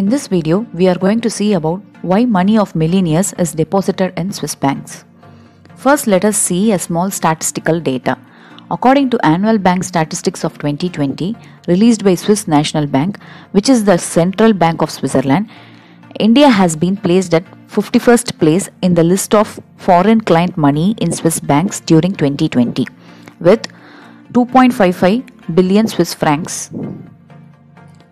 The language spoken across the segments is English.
In this video, we are going to see about why money of millionaires is deposited in Swiss banks. First, let us see a small statistical data. According to Annual Bank Statistics of 2020, released by Swiss National Bank, which is the central bank of Switzerland, India has been placed at 51st place in the list of foreign client money in Swiss banks during 2020, with 2.55 billion Swiss francs.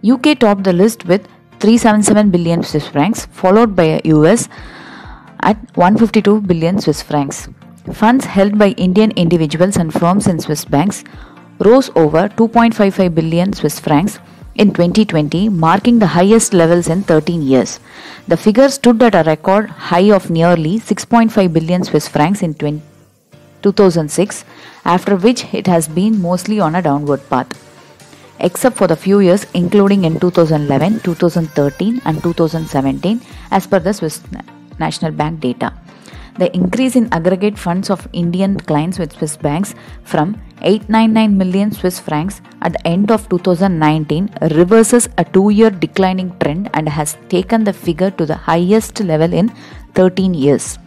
UK topped the list with 377 billion Swiss francs, followed by US at 152 billion Swiss francs. Funds held by Indian individuals and firms in Swiss banks rose over 2.55 billion Swiss francs in 2020, marking the highest levels in 13 years. The figure stood at a record high of nearly 6.5 billion Swiss francs in 2006, after which it has been mostly on a downward path, except for the few years including in 2011, 2013 and 2017 as per the Swiss National Bank data. The increase in aggregate funds of Indian clients with Swiss banks from 899 million Swiss francs at the end of 2019 reverses a 2-year declining trend and has taken the figure to the highest level in 13 years.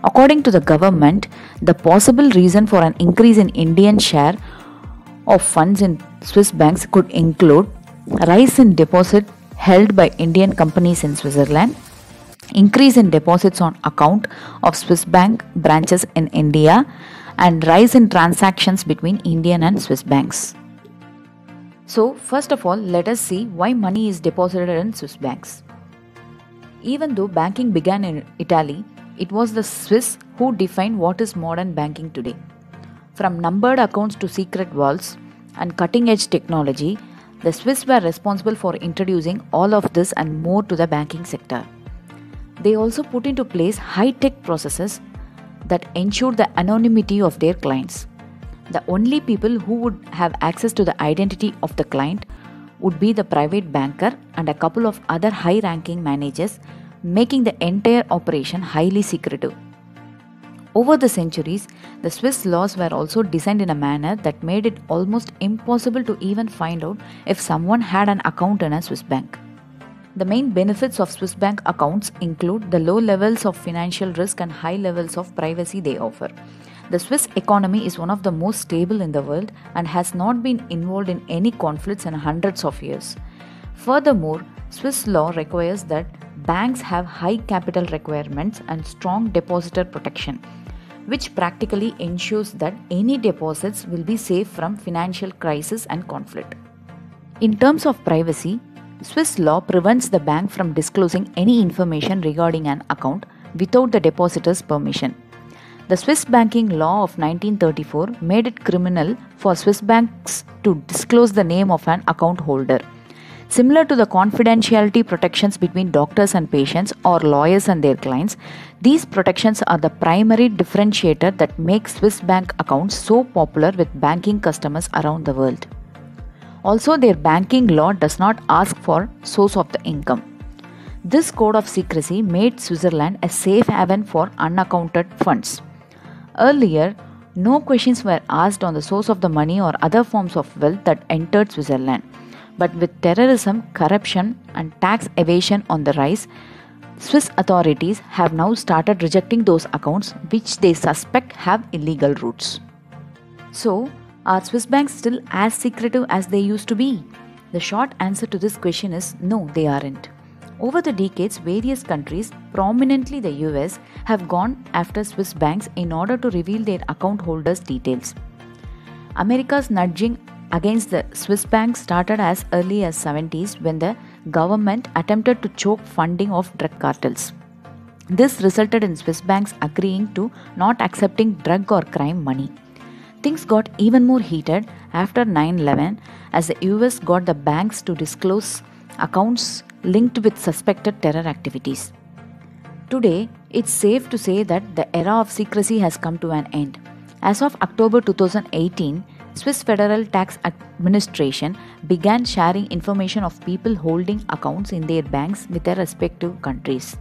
According to the government, the possible reason for an increase in Indian share of funds in Swiss banks could include a rise in deposit held by Indian companies in Switzerland, increase in deposits on account of Swiss bank branches in India, and rise in transactions between Indian and Swiss banks. So, first of all, let us see why money is deposited in Swiss banks. Even though banking began in Italy, it was the Swiss who defined what is modern banking today. From numbered accounts to secret vaults and cutting-edge technology, the Swiss were responsible for introducing all of this and more to the banking sector. They also put into place high-tech processes that ensured the anonymity of their clients. The only people who would have access to the identity of the client would be the private banker and a couple of other high-ranking managers, making the entire operation highly secretive. Over the centuries, the Swiss laws were also designed in a manner that made it almost impossible to even find out if someone had an account in a Swiss bank. The main benefits of Swiss bank accounts include the low levels of financial risk and high levels of privacy they offer. The Swiss economy is one of the most stable in the world and has not been involved in any conflicts in hundreds of years. Furthermore, Swiss law requires that banks have high capital requirements and strong depositor protection, which practically ensures that any deposits will be safe from financial crisis and conflict. In terms of privacy, Swiss law prevents the bank from disclosing any information regarding an account without the depositor's permission. The Swiss banking law of 1934 made it criminal for Swiss banks to disclose the name of an account holder. Similar to the confidentiality protections between doctors and patients or lawyers and their clients, these protections are the primary differentiator that makes Swiss bank accounts so popular with banking customers around the world. Also, their banking law does not ask for source of the income. This code of secrecy made Switzerland a safe haven for unaccounted funds. Earlier, no questions were asked on the source of the money or other forms of wealth that entered Switzerland. But with terrorism, corruption, and tax evasion on the rise, Swiss authorities have now started rejecting those accounts which they suspect have illegal roots. So, are Swiss banks still as secretive as they used to be? The short answer to this question is no, they aren't. Over the decades, various countries, prominently the US, have gone after Swiss banks in order to reveal their account holders' details. America's nudging against the Swiss banks started as early as 70s when the government attempted to choke funding of drug cartels. This resulted in Swiss banks agreeing to not accepting drug or crime money. Things got even more heated after 9/11 as the US got the banks to disclose accounts linked with suspected terror activities. Today, it's safe to say that the era of secrecy has come to an end. As of October 2018, Swiss Federal Tax Administration began sharing information of people holding accounts in their banks with their respective countries.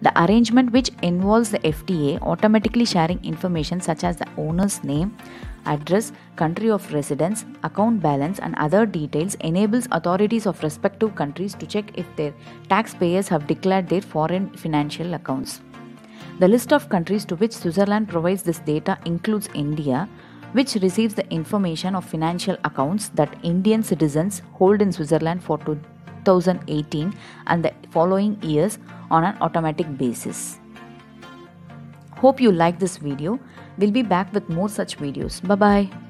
The arrangement, which involves the FTA automatically sharing information such as the owner's name, address, country of residence, account balance, and other details enables authorities of respective countries to check if their taxpayers have declared their foreign financial accounts. The list of countries to which Switzerland provides this data includes India, which receives the information of financial accounts that Indian citizens hold in Switzerland for 2018 and the following years on an automatic basis. Hope you like this video. We'll be back with more such videos. Bye bye.